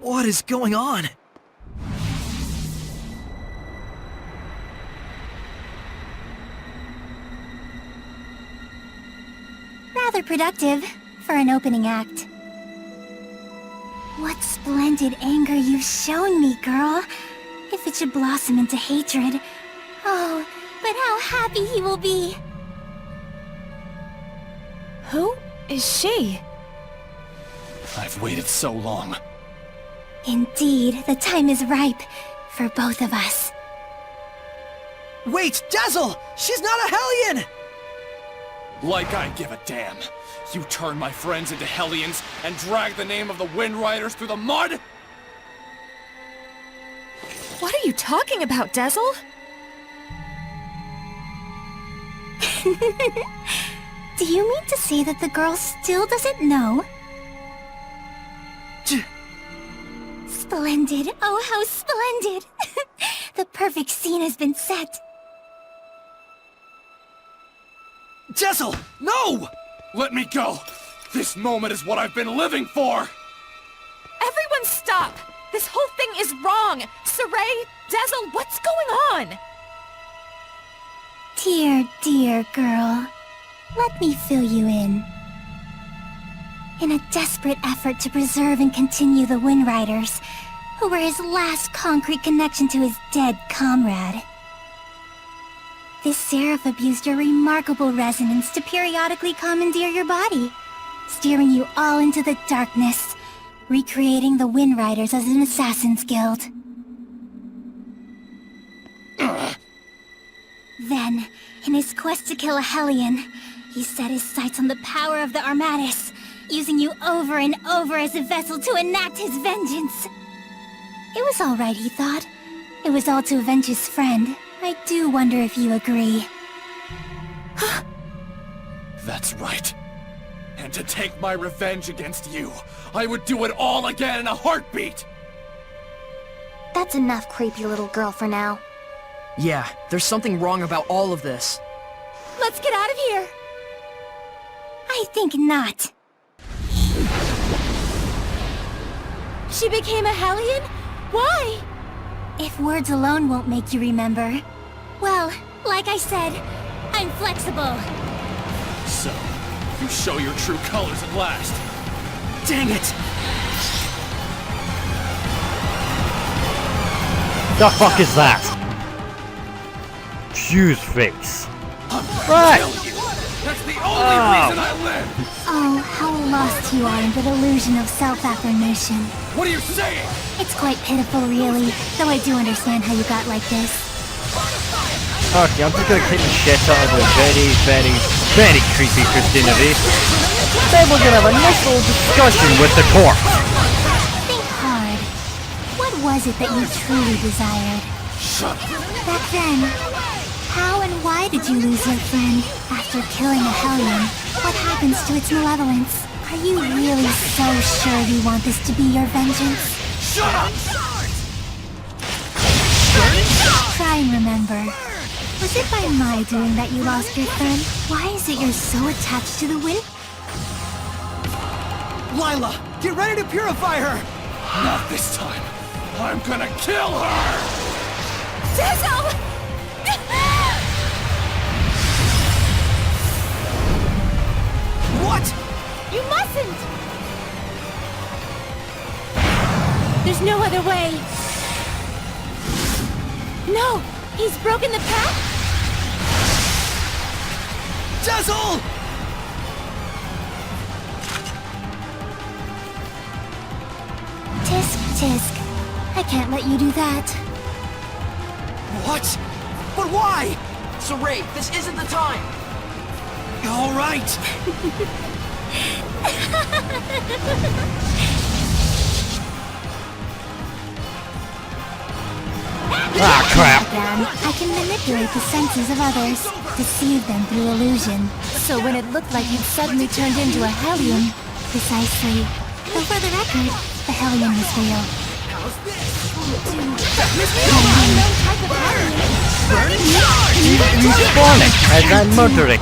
What is going on? Rather productive for an opening act. What splendid anger you've shown me, girl. If it should blossom into hatred. Oh, but how happy he will be. Who is she? I've waited so long. Indeed, the time is ripe for both of us. Wait, Dezel! She's not a Hellion! Like I give a damn. You turn my friends into Hellions and drag the name of the Wind Riders through the mud? What are you talking about, Dezel? Do you mean to say that the girl still doesn't know? Splendid! Oh, how splendid! The perfect scene has been set. Dezel, no! Let me go! This moment is what I've been living for! Everyone stop! This whole thing is wrong! Saray, Dezel, what's going on? Dear, dear girl. Let me fill you in. In a desperate effort to preserve and continue the Wind Riders, who were his last concrete connection to his dead comrade. This seraph abused your remarkable resonance to periodically commandeer your body, steering you all into the darkness, recreating the Wind Riders as an assassin's guild. Then, in his quest to kill a Hellion, he set his sights on the power of the Armatis, using you over and over as a vessel to enact his vengeance. It was all right, he thought. It was all to avenge his friend. I do wonder if you agree. That's right. And to take my revenge against you, I would do it all again in a heartbeat! That's enough, creepy little girl, for now. Yeah, there's something wrong about all of this. Let's get out of here! I think not. She became a Hellion? Why? If words alone won't make you remember, well, like I said, I'm flexible. So, you show your true colors at last. Dang it! The fuck is that? Fuse face. Right! That's the only reason I live! Oh, how lost you are in the delusion of self-affirmation. What are you saying? It's quite pitiful, really, though I do understand how you got like this. Okay, I'm just gonna kick the shit out of the very creepy Christinity. Then we're gonna have a nice little discussion with the corpse. Think hard. What was it that you truly desired? Shut up! Back then, how and why did you lose your friend? After killing a Hellion, what happens to its malevolence? Are you really so sure you want this to be your vengeance? Shut up! Try and remember. Was it by my doing that you lost your friend? Why is it you're so attached to the wind? Lila, get ready to purify her! Not this time. I'm gonna kill her! Dezel! What? You mustn't! There's no other way. No! He's broken the path? Dezel! Tisk, tisk. I can't let you do that. What? But why? Saray, this isn't the time! All right. Ah, crap. Again, I can manipulate the senses of others, deceive them through illusion. So when it looked like you'd suddenly turned into a Hellion, Precisely. Though for the record, the Hellion was real. Respawning as I'm murdering.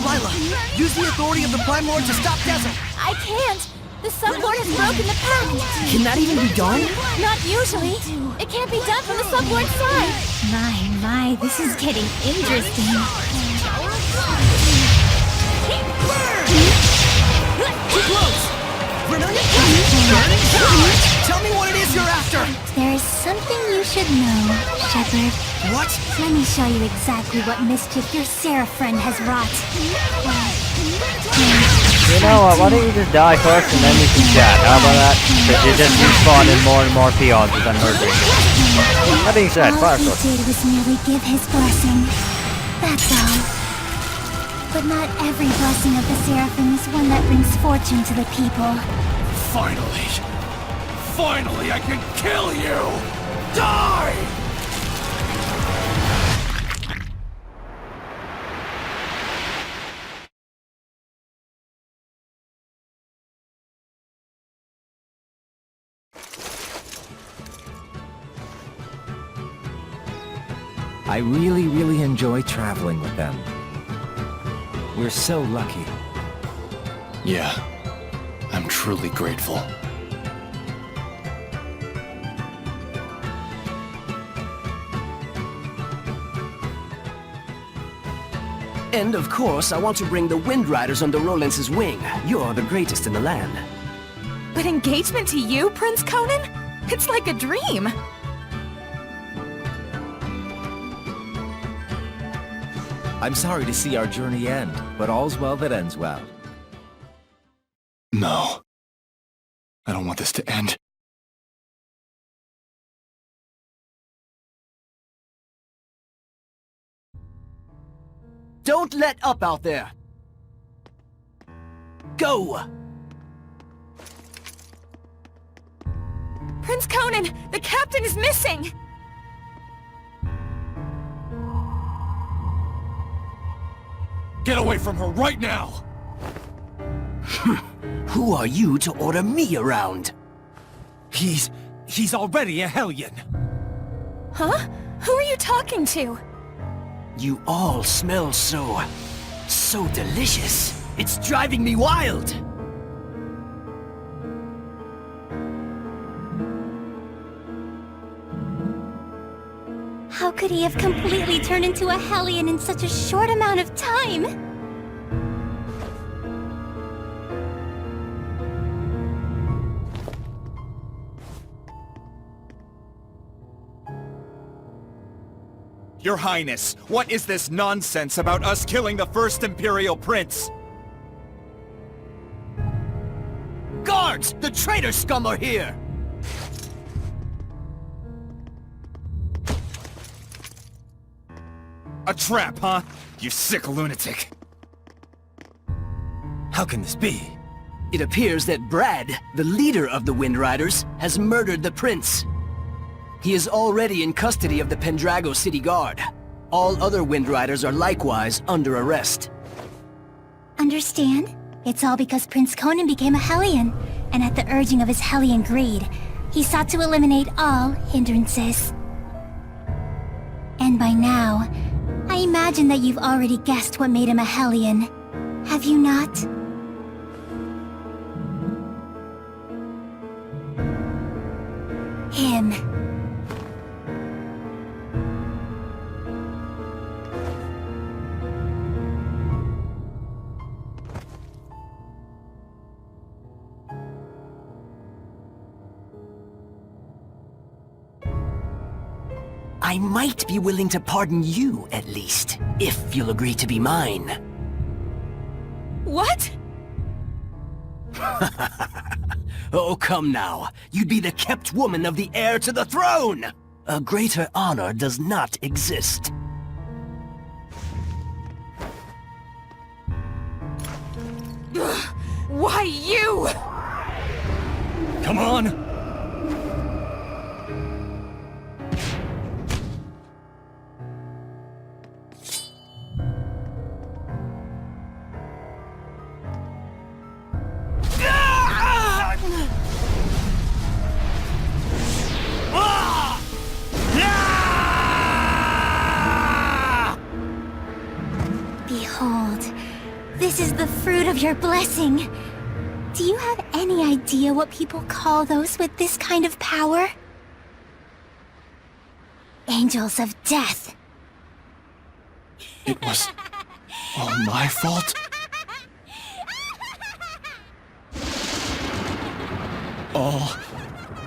Lila, use the authority of the Prime Lord to stop Dezel. I can't! The Sublord has broken the pact! Can that even be done? Not usually. It can't be done from the Sublord's side. My, this is getting interesting. Too close! Tell me what it is you're after! There is something you should know, Shepard. What? Let me show you exactly what mischief your Seraph friend has wrought. You know what, why don't you just die first and then we can chat, how about that? Because you're just respawning more and more peons as I'm murdering you. That being said, All he Firefoot. did was merely give his blessing. That's all. But not every blessing of the Seraphim is one that brings fortune to the people. Finally! Finally, I can kill you! Die! I really enjoy traveling with them. We're so lucky. Yeah, I'm truly grateful. And of course, I want to bring the Wind Riders under Rolance's wing. You're the greatest in the land. But engagement to you, Prince Conan? It's like a dream. I'm sorry to see our journey end, but all's well that ends well. No. I don't want this to end. Don't let up out there! Go! Prince Conan, the captain is missing! Get away from her right now! Who are you to order me around? He's already a Hellion. Huh? Who are you talking to? You all smell so delicious. It's driving me wild! How could he have completely turned into a Hellion in such a short amount of time? Your Highness, what is this nonsense about us killing the first Imperial Prince? Guards! The traitor scum are here! A trap, huh? You sick lunatic. How can this be? It appears that Brad, the leader of the Wind Riders, has murdered the prince. He is already in custody of the Pendrago City Guard. All other Wind Riders are likewise under arrest. Understand? It's all because Prince Conan became a Hellion, and at the urging of his Hellion greed, he sought to eliminate all hindrances. And by now, I imagine that you've already guessed what made him a Hellion. Have you not? Him. I might be willing to pardon you, at least, if you'll agree to be mine. What? Oh, come now. You'd be the kept woman of the heir to the throne! A greater honor does not exist. Why you? Come on! Behold, this is the fruit of your blessing. Do you have any idea what people call those with this kind of power? Angels of death. It was all my fault? All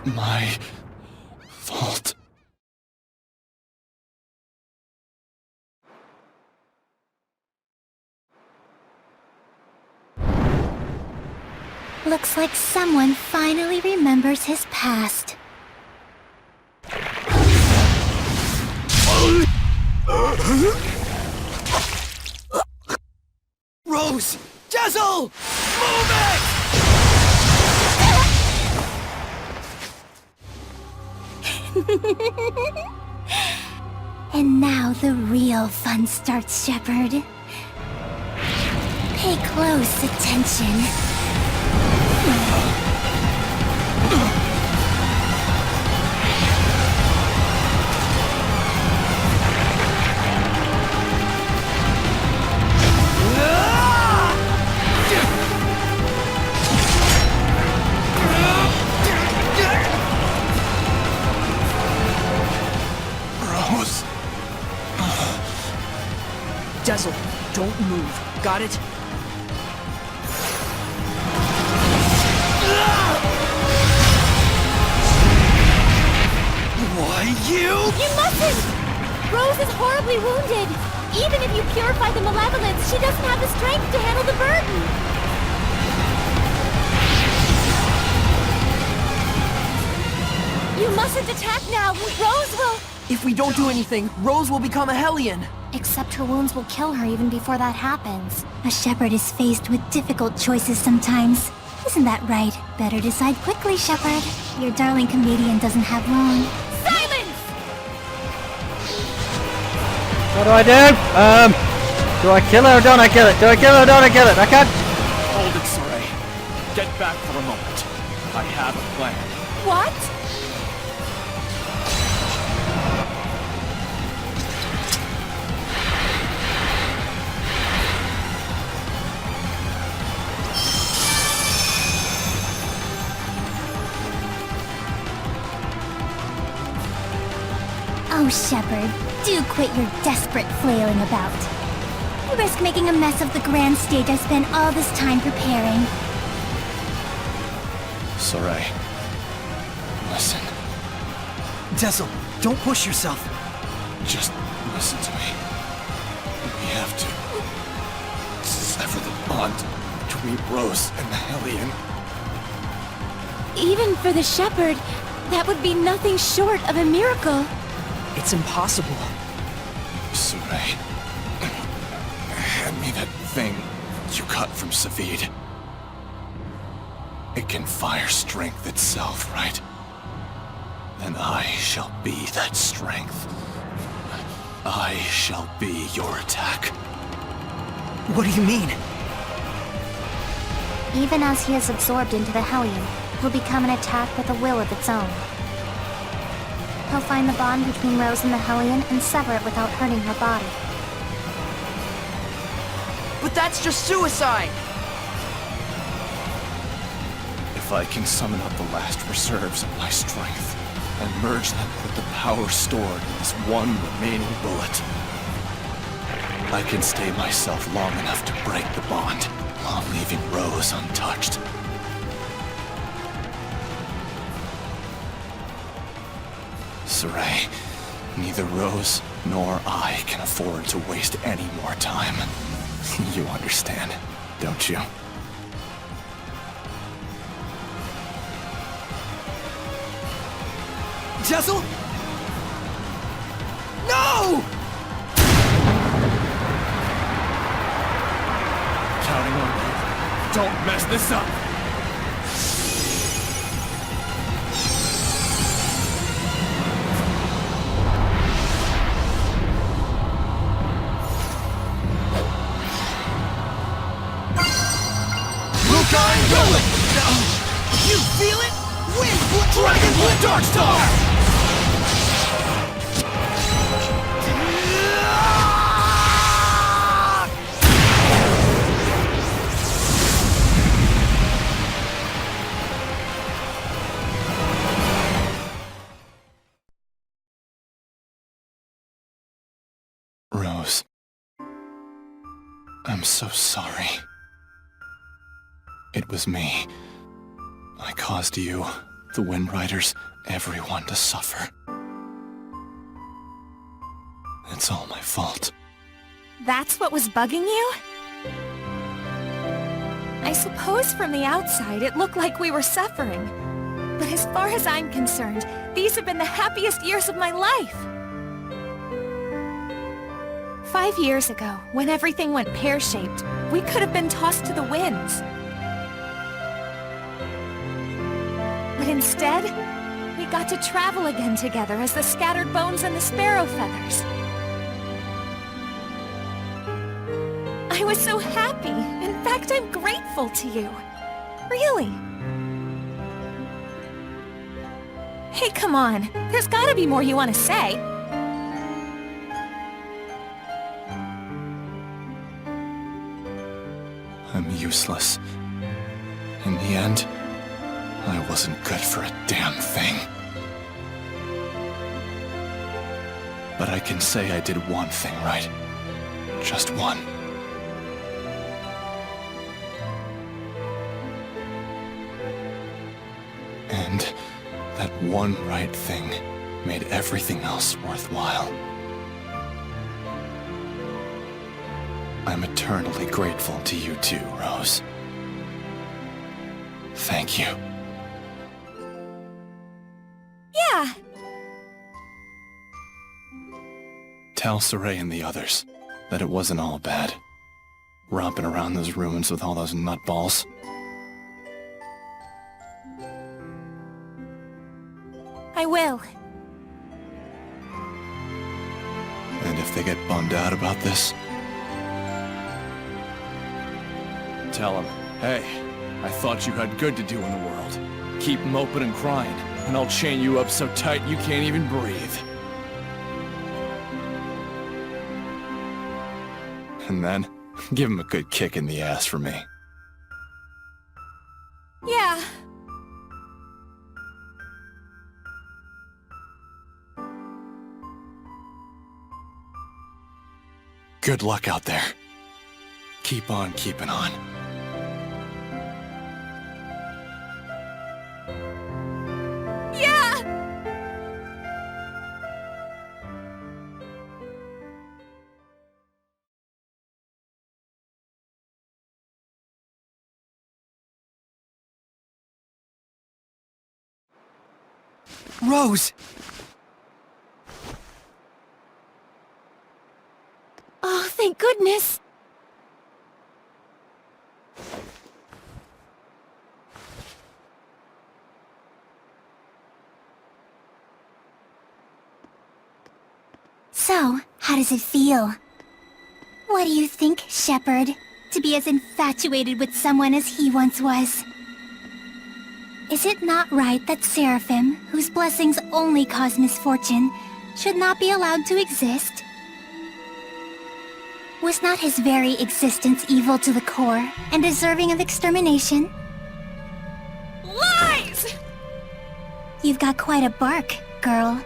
my fault. Looks like someone finally remembers his past. Rose! Dezel! Move it! And now the real fun starts, Shepard. Pay close attention. Rose. Dezel, don't move. Got it? Why, you? You mustn't! Rose is horribly wounded. Even if you purify the malevolence, she doesn't have the strength to handle the burden. You mustn't attack now. Rose will... If we don't do anything, Rose will become a Hellion. Except her wounds will kill her even before that happens. A shepherd is faced with difficult choices sometimes. Isn't that right? Better decide quickly, Shepard. Your darling comedian doesn't have long. Silence! What do I do? Do I kill her or don't I kill it? Do I kill her or don't I kill it? I can't... Hold it, Saray. Get back for a moment. I have a plan. What? Oh, Shepard, do quit your desperate flailing about. You risk making a mess of the grand stage I spent all this time preparing. Saray. Listen. Dezel, don't push yourself. Just listen to me. We have to sever the bond between Rose and the Hellion. Even for the shepherd, that would be nothing short of a miracle. It's impossible. Saray. Hand me that thing you cut from Savid. It can fire strength itself, right? Then I shall be that strength. I shall be your attack. What do you mean? Even as he is absorbed into the Hellion, he'll become an attack with a will of its own. He'll find the bond between Rose and the Hellion and sever it without hurting her body. But that's just suicide! If I can summon up the last reserves of my strength and merge them with the power stored in this one remaining bullet, I can stay myself long enough to break the bond while leaving Rose untouched. Saray, neither Rose nor I can afford to waste any more time. You understand, don't you? Dezel? No! Counting on you. Don't mess this up! You feel it? Wind! Dragon Blood Darkstar! I'm so sorry. It was me. I caused you, the Wind Riders, everyone to suffer. It's all my fault. That's what was bugging you? I suppose from the outside it looked like we were suffering. But as far as I'm concerned, these have been the happiest years of my life. 5 years ago, when everything went pear-shaped, we could have been tossed to the winds. But instead, we got to travel again together as the scattered bones and the sparrow feathers. I was so happy. In fact, I'm grateful to you. Really. Hey, come on. There's gotta be more you want to say. I'm useless. In the end, I wasn't good for a damn thing. But I can say I did one thing right. Just one. And that one right thing made everything else worthwhile. I'm eternally grateful to you too, Rose. Thank you. Yeah. Tell Saray and the others that it wasn't all bad. Romping around those ruins with all those nutballs. I will. And if they get bummed out about this, tell them, hey, I thought you had good to do in the world. Keep moping and crying, and I'll chain you up so tight you can't even breathe. And then, give him a good kick in the ass for me. Yeah. Good luck out there. Keep on keeping on. Yeah! Rose! Oh, thank goodness! So, how does it feel? What do you think, Shepherd? To be as infatuated with someone as he once was? Is it not right that Seraphim, whose blessings only cause misfortune, should not be allowed to exist? Was not his very existence evil to the core, and deserving of extermination? Lies! You've got quite a bark, girl.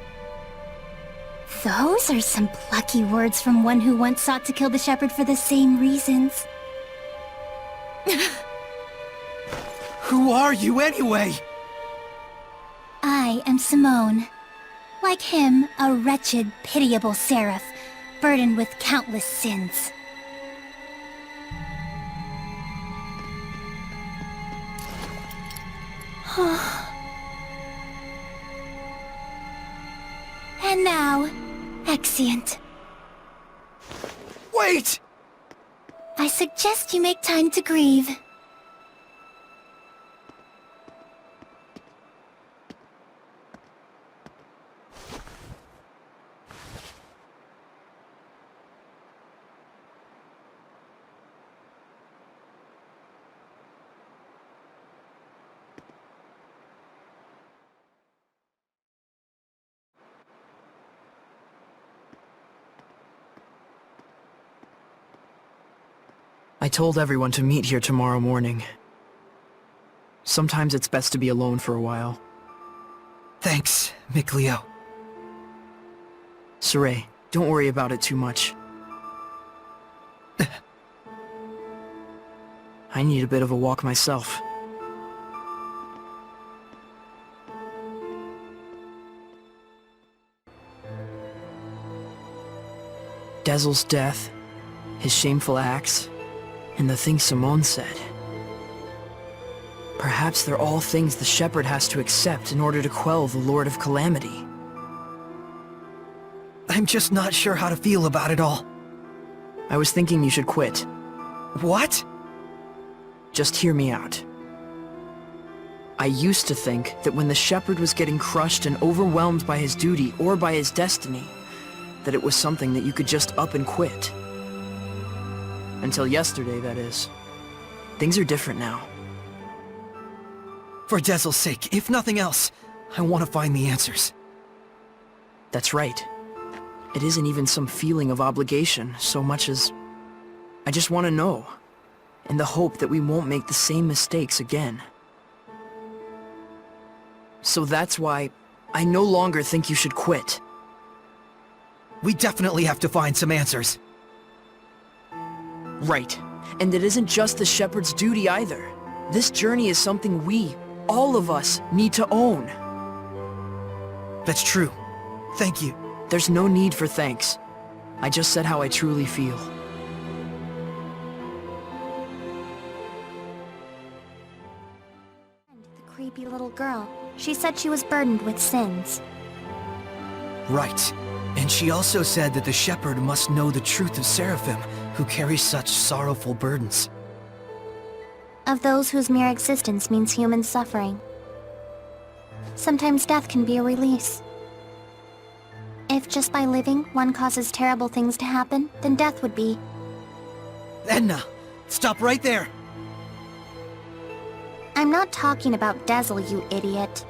Those are some plucky words from one who once sought to kill the shepherd for the same reasons. Who are you anyway? I am Simone. Like him, a wretched, pitiable seraph, burdened with countless sins. And now, Exeunt. Wait! I suggest you make time to grieve. I told everyone to meet here tomorrow morning. Sometimes it's best to be alone for a while. Thanks, Mikleo. Saray, don't worry about it too much. I need a bit of a walk myself. Dezel's death, his shameful acts, and the things Simone said. Perhaps they're all things the Shepherd has to accept in order to quell the Lord of Calamity. I'm just not sure how to feel about it all. I was thinking you should quit. What? Just hear me out. I used to think that when the Shepherd was getting crushed and overwhelmed by his duty or by his destiny, that it was something that you could just up and quit. Until yesterday, that is. Things are different now. For Dezel's sake, if nothing else, I want to find the answers. That's right. It isn't even some feeling of obligation so much as... I just want to know, in the hope that we won't make the same mistakes again. So that's why I no longer think you should quit. We definitely have to find some answers. Right. And it isn't just the Shepherd's duty either. This journey is something we, all of us, need to own. That's true. Thank you. There's no need for thanks. I just said how I truly feel. The creepy little girl. She said she was burdened with sins. Right. And she also said that the Shepherd must know the truth of Seraphim, who carry such sorrowful burdens. Of those whose mere existence means human suffering. Sometimes death can be a release. If just by living, one causes terrible things to happen, then death would be. Edna, stop right there! I'm not talking about Dezel, you idiot.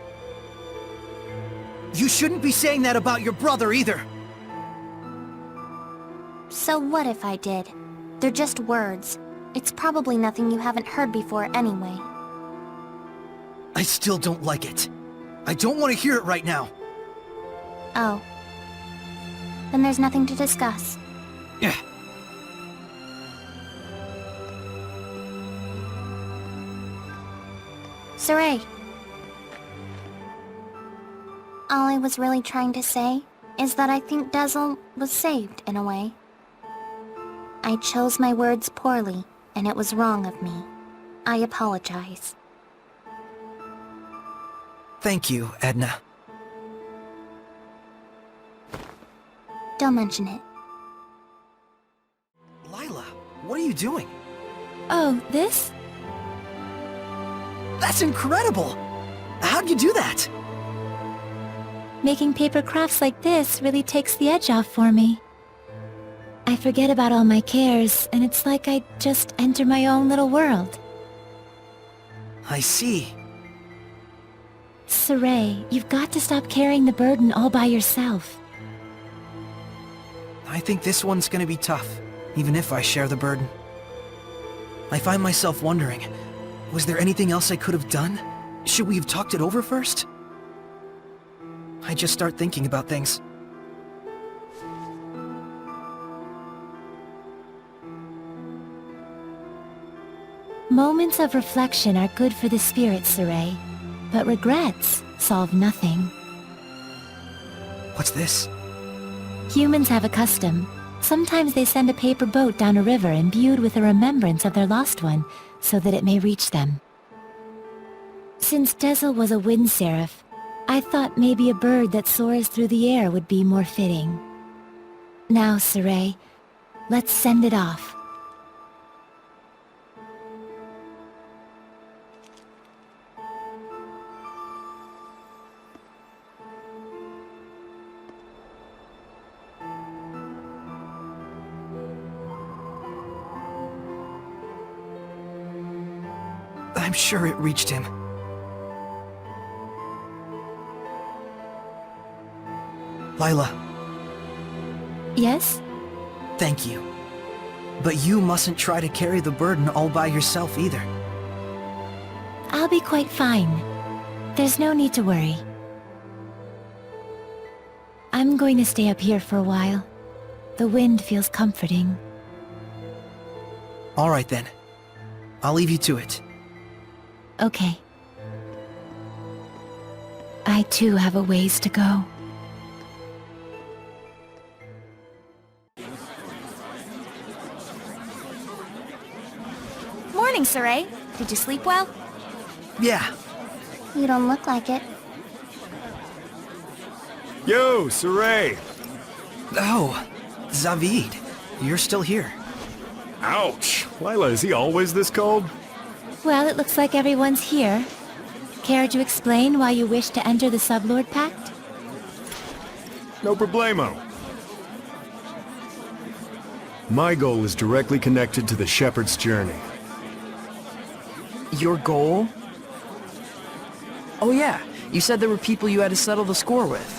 You shouldn't be saying that about your brother either! So what if I did? They're just words. It's probably nothing you haven't heard before anyway. I still don't like it. I don't want to hear it right now. Oh. Then there's nothing to discuss. Yeah. Saray. All I was really trying to say is that I think Dezel was saved in a way. I chose my words poorly, and it was wrong of me. I apologize. Thank you, Edna. Don't mention it. Lila, what are you doing? Oh, this? That's incredible! How'd you do that? Making paper crafts like this really takes the edge off for me. I forget about all my cares, and it's like I just enter my own little world. I see. Saray, you've got to stop carrying the burden all by yourself. I think this one's gonna be tough, even if I share the burden. I find myself wondering, was there anything else I could have done? Should we have talked it over first? I just start thinking about things. Moments of reflection are good for the spirit, Saray, but regrets solve nothing. What's this? Humans have a custom. Sometimes they send a paper boat down a river imbued with a remembrance of their lost one, so that it may reach them. Since Dezel was a wind seraph, I thought maybe a bird that soars through the air would be more fitting. Now, Saray, let's send it off. I'm sure it reached him. Lila. Yes? Thank you. But you mustn't try to carry the burden all by yourself either. I'll be quite fine. There's no need to worry. I'm going to stay up here for a while. The wind feels comforting. All right then. I'll leave you to it. Okay. I too have a ways to go. Morning, Saray. Did you sleep well? Yeah. You don't look like it. Yo, Saray! Oh, Zavid. You're still here. Ouch! Lila, is he always this cold? Well, it looks like everyone's here. Care to explain why you wish to enter the Sublord Pact? No problemo. My goal is directly connected to the Shepherd's journey. Your goal? Oh yeah, you said there were people you had to settle the score with.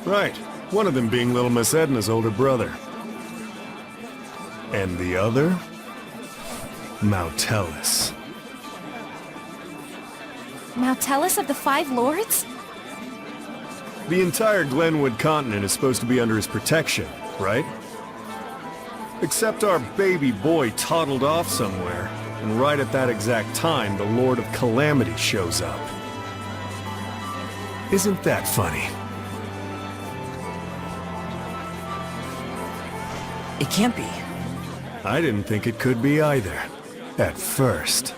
Right. One of them being little Miss Edna's older brother. And the other? Mautellus. Mautellus of the Five Lords? The entire Glenwood continent is supposed to be under his protection, right? Except our baby boy toddled off somewhere, and right at that exact time, the Lord of Calamity shows up. Isn't that funny? It can't be. I didn't think it could be either. At first.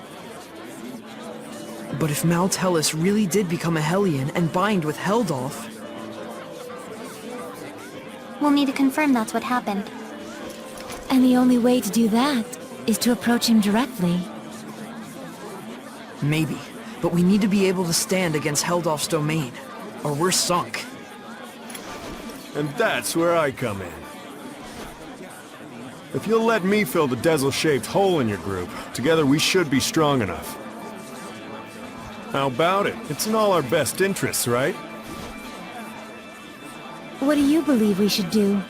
But if Mautellus really did become a Hellion and bind with Heldolf... We'll need to confirm that's what happened. And the only way to do that is to approach him directly. Maybe. But we need to be able to stand against Heldolf's domain, or we're sunk. And that's where I come in. If you'll let me fill the Dezel-shaped hole in your group, together we should be strong enough. How about it? It's in all our best interests, right? What do you believe we should do?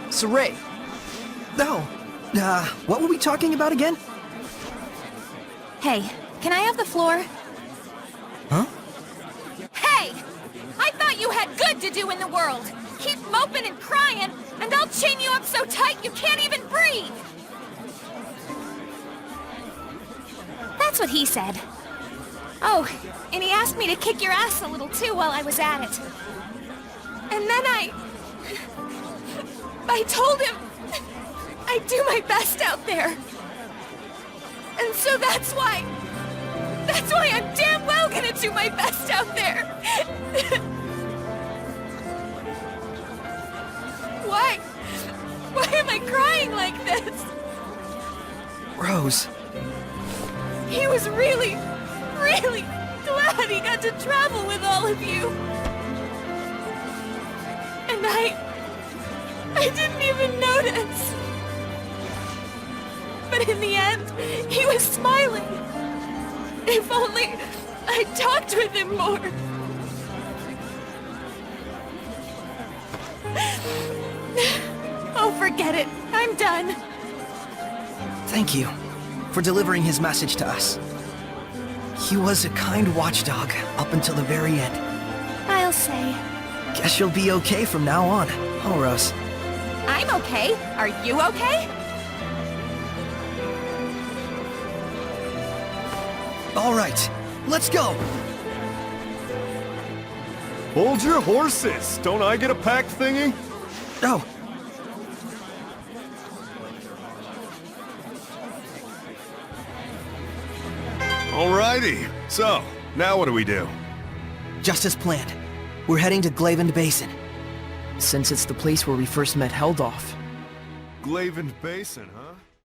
Saray! No. What were we talking about again? Hey, can I have the floor? Huh? Hey! I thought you had good to do in the world! Keep moping and crying, and I'll chain you up so tight you can't even breathe! That's what he said. Oh, and he asked me to kick your ass a little too while I was at it. And then I told him I'd do my best out there. And so that's why I'm damn well gonna do my best out there. Why am I crying like this? Rose. He was really glad he got to travel with all of you. And I didn't even notice. But in the end, he was smiling. If only I talked with him more. Oh, forget it. I'm done. Thank you for delivering his message to us. He was a kind watchdog up until the very end. I'll say. Guess you'll be okay from now on, huh, Rose? I'm okay. Are you okay? All right, let's go! Hold your horses! Don't I get a pack thingy? Oh. Alrighty. So, now what do we do? Just as planned. We're heading to Glavend Basin. Since it's the place where we first met Heldolf. Glavend Basin, huh?